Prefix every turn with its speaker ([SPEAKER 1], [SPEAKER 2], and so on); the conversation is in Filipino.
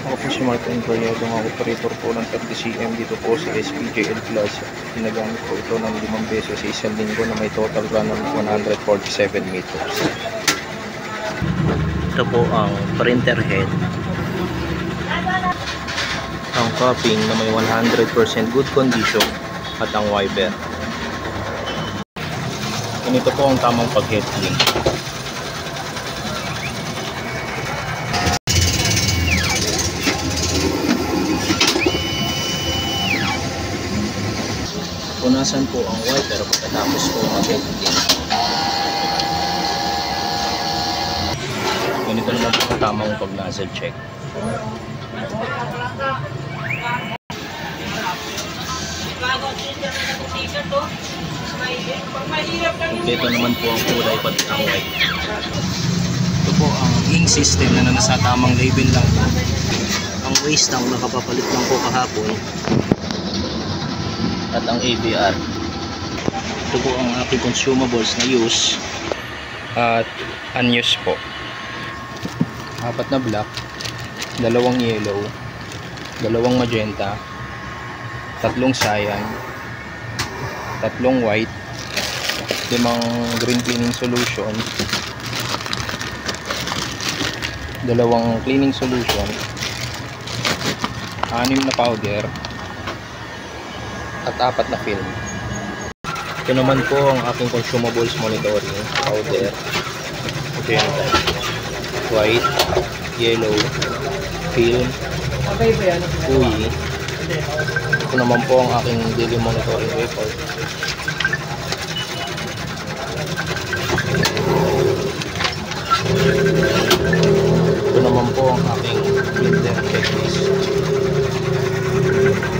[SPEAKER 1] Ako po si Martin Barreto, ang operator po ng 30cm dito po sa SPJL Plus. Ginagamit po ito ng 5 beses sa isang linggo na may total run ng 147 meters. Ito po ang printer head. Ang cupping na may 100% good condition at ang wiper. Ganito po ang tamang pag-head clean. Punasan po ang wiper pagkatapos po mag-head clean. Ganito naman po ang tamang pag-nozzle check. Ito naman po ang kulay pati ang white. Ito po ang ink system na nasa tamang label lang po. Ang waste tank nakapapalit lang po kahapon. At ang ABR. Ito po ang aking consumables na use at unused po. 4 na black, 2 yellow, 2 magenta, 3 cyan, 3 white, 5 green cleaning solution, 2 cleaning solution, 6 na powder, at 4 na film. Ito naman po ang aking consumables monitoring powder, magenta, white, yellow, film, uyi. Ito naman po ang aking daily monitoring report. Ito naman po ang aking